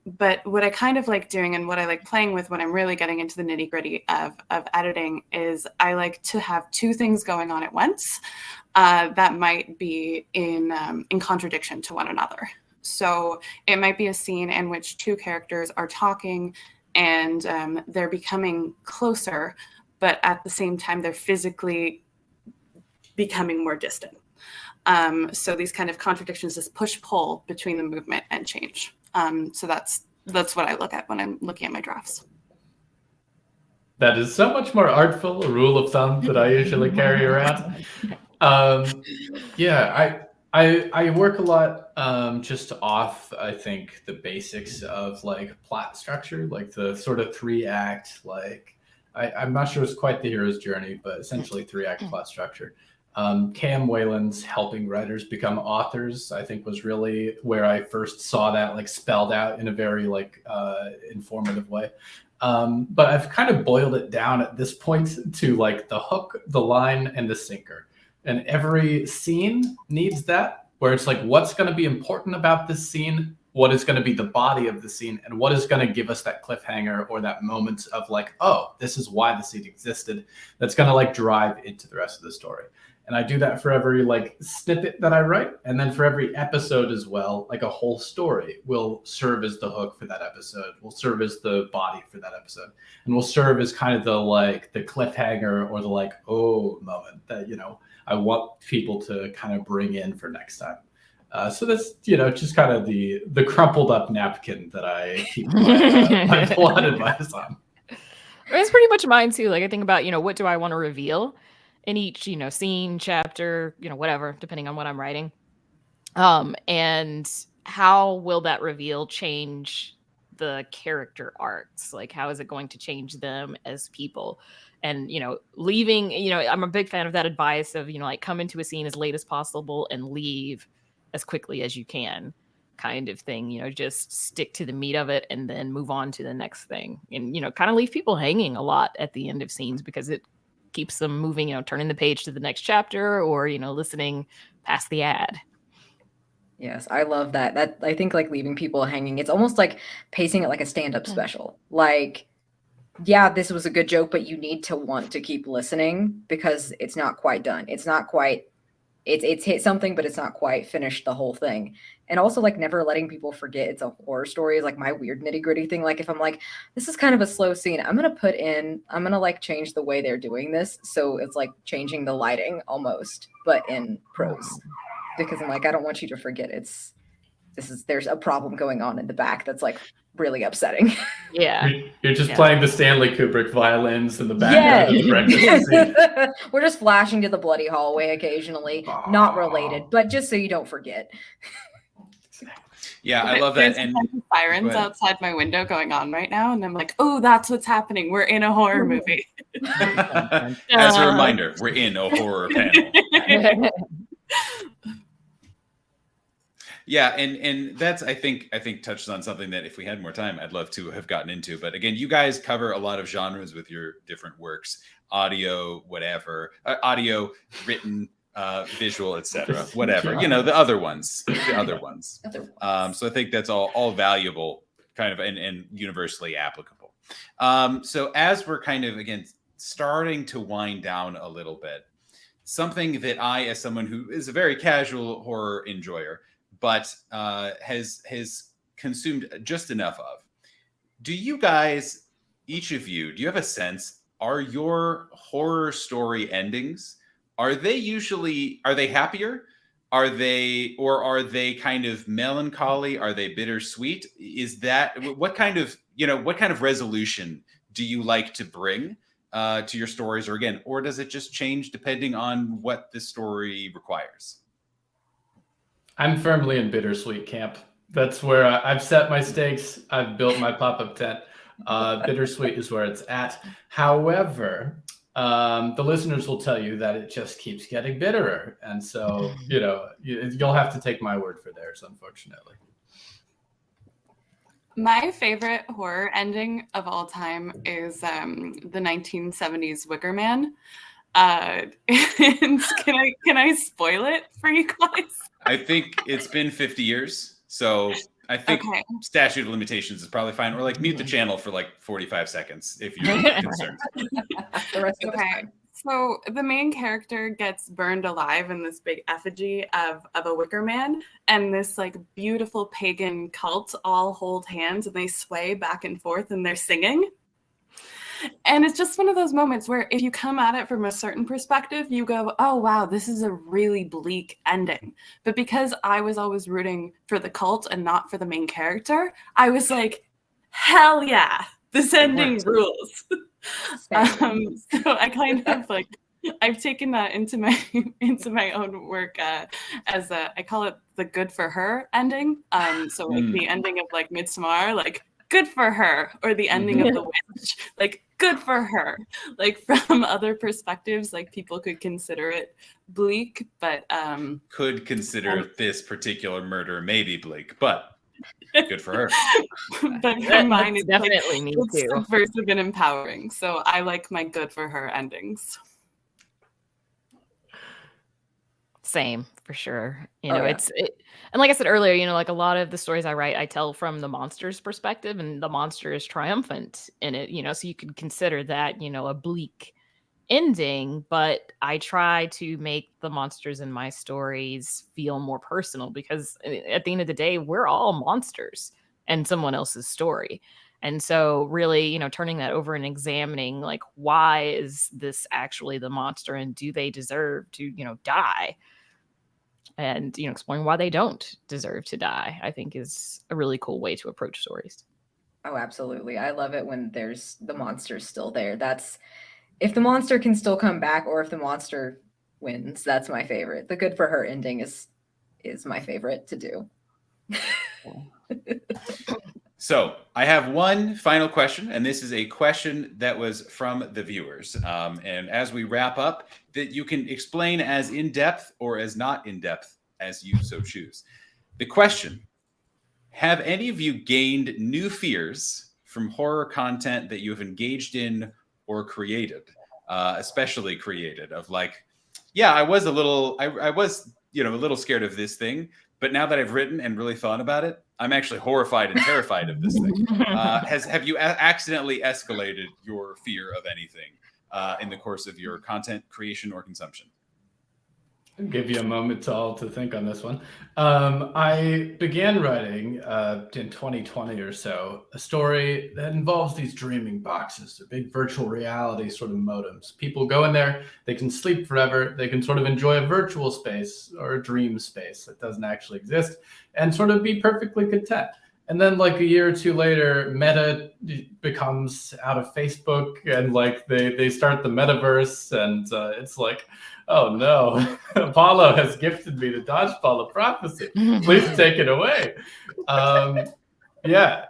But what I kind of like doing and what I like playing with when I'm really getting into the nitty gritty of editing is I like to have two things going on at once that might be in contradiction to one another. So it might be a scene in which two characters are talking and they're becoming closer, but at the same time, they're physically becoming more distant. So these kind of contradictions, this push-pull between the movement and change. So that's what I look at when I'm looking at my drafts. That is so much more artful, a rule of thumb that I usually carry around. Yeah, I work a lot just off, I think, the basics of like plot structure, like the sort of 3-act, like I'm not sure it's quite the hero's journey, but essentially 3-act plot structure. Cam Whalen's helping writers become authors, I think, was really where I first saw that like spelled out in a very like informative way. But I've kind of boiled it down at this point to like the hook, the line, and the sinker. And every scene needs that, where it's like, what's going to be important about this scene? What is going to be the body of the scene? And what is going to give us that cliffhanger or that moment of like, oh, this is why the scene existed. That's going to like drive into the rest of the story. And I do that for every like snippet that I write. And then for every episode as well, like a whole story will serve as the hook for that episode, will serve as the body for that episode, and will serve as kind of the like the cliffhanger or the like, oh moment that, you know, I want people to kind of bring in for next time. So that's, you know, just kind of the crumpled up napkin that I keep my plot advice on. It's pretty much mine too. Like I think about, you know, what do I want to reveal in each, you know, scene, chapter, you know, whatever, depending on what I'm writing. And how will that reveal change the character arcs? Like, how is it going to change them as people? And, you know, leaving, you know, I'm a big fan of that advice of, you know, like come into a scene as late as possible and leave as quickly as you can kind of thing, you know, just stick to the meat of it and then move on to the next thing. And, you know, kind of leave people hanging a lot at the end of scenes because it keeps them moving, you know, turning the page to the next chapter or, you know, listening past the ad. Yes, I love that. That I think like leaving people hanging, it's almost like pacing it like a stand-up special. Like, yeah, this was a good joke, but you need to want to keep listening because it's not quite done. It's not quite, it's hit something, but it's not quite finished the whole thing. And also like never letting people forget it's a horror story is like my weird nitty gritty thing. Like if I'm like, this is kind of a slow scene, I'm going to like change the way they're doing this. So it's like changing the lighting almost, but in prose. Because I'm like, I don't want you to forget there's a problem going on in the back that's like really upsetting. Yeah. You're just playing the Stanley Kubrick violins in the background of the breakfast scene. We're just flashing to the bloody hallway occasionally. Not related, but just so you don't forget. Yeah, I love that. And sirens outside my window going on right now, and I'm like, oh, that's what's happening. We're in a horror movie. As a reminder, we're in a horror panel. Yeah, and that's I think touches on something that if we had more time, I'd love to have gotten into. But again, you guys cover a lot of genres with your different works, audio, whatever, audio, written, visual, etc., whatever. You know, the other ones. So I think that's all valuable, kind of, and universally applicable. So as we're kind of again starting to wind down a little bit, something that I, as someone who is a very casual horror enjoyer, but has consumed just enough of. Do you guys, each of you, do you have a sense, are your horror story endings, are they happier? Are they kind of melancholy? Are they bittersweet? Is that what kind of resolution do you like to bring to your stories, or does it just change depending on what the story requires? I'm firmly in bittersweet camp. That's where I've set my stakes. I've built my pop-up tent. Bittersweet is where it's at. However, the listeners will tell you that it just keeps getting bitterer. And so, you'll have to take my word for theirs, unfortunately. My favorite horror ending of all time is the 1970s Wicker Man. And can I spoil it for you guys? I think it's been 50 years, so I think statute of limitations is probably fine. Or like mute the channel for like 45 seconds if you're concerned. The rest of the time. So the main character gets burned alive in this big effigy of a wicker man, and this like beautiful pagan cult all hold hands and they sway back and forth and they're singing. And it's just one of those moments where if you come at it from a certain perspective, you go, oh, wow, this is a really bleak ending. But because I was always rooting for the cult and not for the main character, I was like, hell yeah, this ending rules. So I kind of like, I've taken that into my own work as I call it the good for her ending. So like the ending of like Midsommar, like good for her, or the ending of The Witch, like good for her. Like from other perspectives, like people could consider it bleak, but could consider this particular murder maybe bleak, but good for her. But for mine, it's definitely me too. Subversive and empowering. So I like my good for her endings. Same, for sure. And like I said earlier, like a lot of the stories I write, I tell from the monster's perspective, and the monster is triumphant in it, so you could consider that, a bleak ending, but I try to make the monsters in my stories feel more personal, because at the end of the day, we're all monsters in someone else's story. And so really, turning that over and examining like, why is this actually the monster, and do they deserve to, die? And, exploring why they don't deserve to die, I think is a really cool way to approach stories. Oh, absolutely. I love it when there's the monster's still there. That's if the monster can still come back, or if the monster wins, that's my favorite. The good for her ending is my favorite to do. So I have one final question, and this is a question that was from the viewers. And as we wrap up, that you can explain as in-depth or as not in-depth as you so choose. The question: have any of you gained new fears from horror content that you have engaged in or created, especially created, of like, yeah, I was a little scared of this thing, but now that I've written and really thought about it, I'm actually horrified and terrified of this thing. Have you accidentally escalated your fear of anything in the course of your content creation or consumption? I'll give you a moment to think on this one. I began writing in 2020 or so a story that involves these dreaming boxes. They're big virtual reality sort of modems. People go in there, they can sleep forever, they can sort of enjoy a virtual space or a dream space that doesn't actually exist, and sort of be perfectly content. And then like a year or two later, Meta becomes out of Facebook, and like they start the metaverse, and it's like, oh no, Apollo has gifted me the dodgeball of prophecy. Please take it away. Yeah,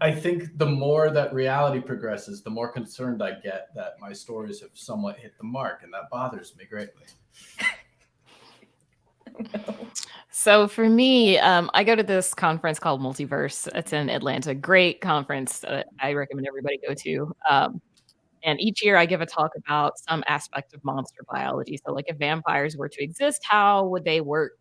I think the more that reality progresses, the more concerned I get that my stories have somewhat hit the mark, and that bothers me greatly. So for me, I go to this conference called Multiverse. It's in Atlanta. Great conference that I recommend everybody go to. And each year I give a talk about some aspect of monster biology. So like if vampires were to exist, how would they work,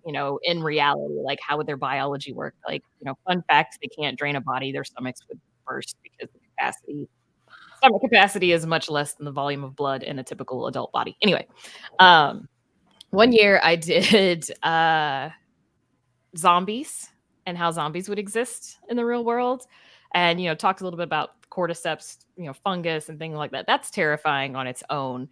in reality? Like how would their biology work? Like, fun fact, they can't drain a body. Their stomachs would burst because the stomach capacity is much less than the volume of blood in a typical adult body. Anyway, one year I did zombies and how zombies would exist in the real world, and talked a little bit about cordyceps, fungus and things like that. That's terrifying on its own,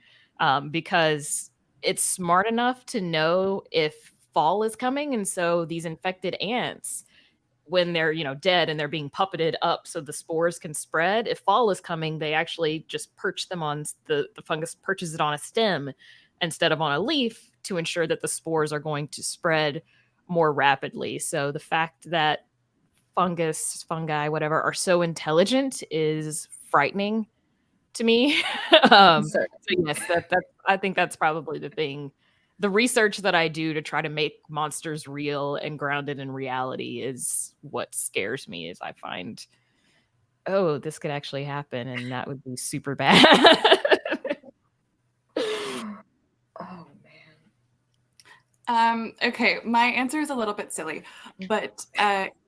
because it's smart enough to know if fall is coming. And so these infected ants, when they're, dead and they're being puppeted up so the spores can spread, if fall is coming, they actually just perch them on the fungus perches it on a stem instead of on a leaf to ensure that the spores are going to spread more rapidly. So the fact that fungi, whatever, are so intelligent is frightening to me. So yes, I think that's probably the thing. The research that I do to try to make monsters real and grounded in reality is what scares me. Is I find, oh, this could actually happen, and that would be super bad. Oh Okay, my answer is a little bit silly, but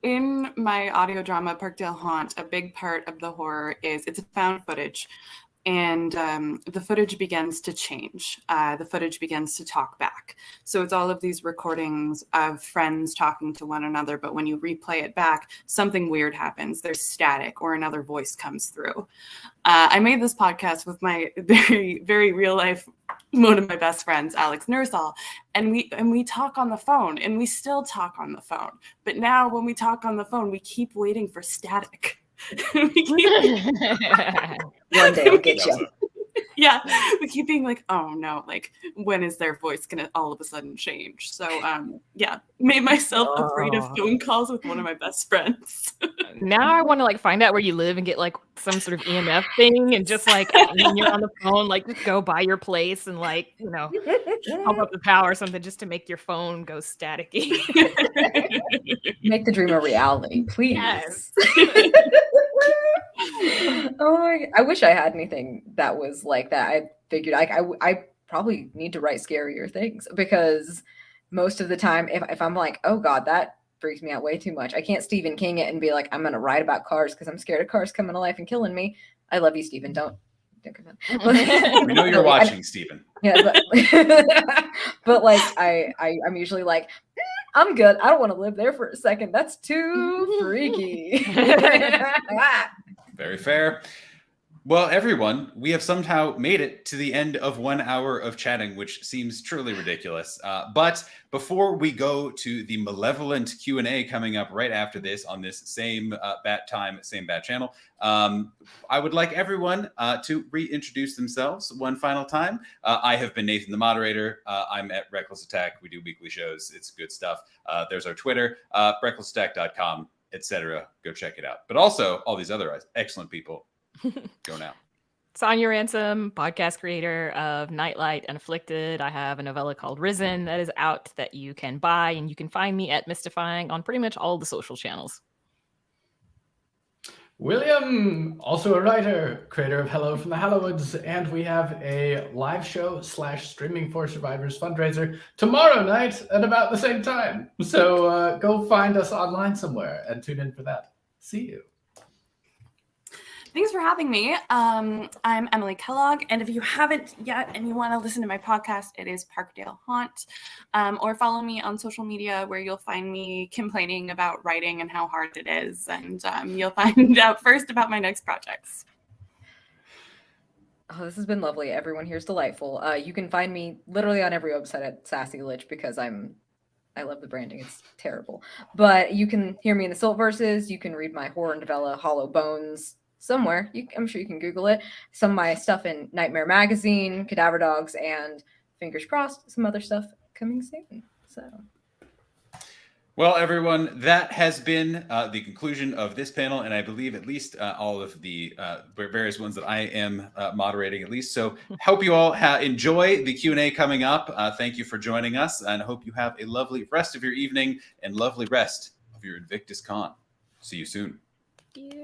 in my audio drama Parkdale Haunt, a big part of the horror is it's found footage, and the footage begins to change. The footage begins to talk back. So it's all of these recordings of friends talking to one another, but when you replay it back, something weird happens. There's static or another voice comes through. I made this podcast with my very, very real life, one of my best friends, Alex Nursall, and we talk on the phone, and we still talk on the phone. But now when we talk on the phone, we keep waiting for static. One day I'll get you. Yeah, we keep being like, oh no, like when is their voice gonna all of a sudden change? So yeah, made myself afraid of phone calls with one of my best friends. Now I want to find out where you live and get some sort of EMF thing, and just when you're on the phone, just go by your place and pump up the power or something just to make your phone go staticky. Make the dream a reality, please. Yes. I wish I had anything that was like that. I figured I probably need to write scarier things, because most of the time if I'm like, oh God, that freaks me out way too much, I can't Stephen King it and be like, I'm gonna write about cars because I'm scared of cars coming to life and killing me. I love you, Stephen. Don't come in. We know you're watching, Stephen. Yeah, but I'm usually like, I'm good. I don't want to live there for a second. That's too freaky. Very fair. Well, everyone, we have somehow made it to the end of 1 hour of chatting, which seems truly ridiculous. But before we go to the malevolent Q&A coming up right after this on this same bat time, same bat channel, I would like everyone to reintroduce themselves one final time. I have been Nathan, the moderator. I'm at Reckless Attack. We do weekly shows. It's good stuff. There's our Twitter, recklessattack.com, etc. Go check it out. But also all these other excellent people. Go now. Tonia Ransom, podcast creator of Nightlight and Afflicted. I have a novella called Risen that is out that you can buy, and you can find me at Mystifying on pretty much all the social channels. William, also a writer, creator of Hello from the Hallowoods, and we have a live show / Streaming for Survivors fundraiser tomorrow night at about the same time. So go find us online somewhere and tune in for that. See you. Thanks for having me. I'm Emily Kellogg, and if you haven't yet and you want to listen to my podcast, it is Parkdale Haunt, or follow me on social media where you'll find me complaining about writing and how hard it is, and you'll find out first about my next projects. Oh, this has been lovely. Everyone here is delightful. You can find me literally on every website at Sassy Lich because I love the branding. It's terrible. But you can hear me in the Silt Verses. You can read my horror novella, Hollow Bones, somewhere. I'm sure you can Google it. Some of my stuff in Nightmare Magazine, Cadaver Dogs, and fingers crossed, some other stuff coming soon. So, well, everyone, that has been the conclusion of this panel, and I believe at least all of the various ones that I am moderating, at least. So, hope you all enjoy the Q&A coming up. Thank you for joining us, and I hope you have a lovely rest of your evening and lovely rest of your INVICTUSCON. See you soon. Thank you.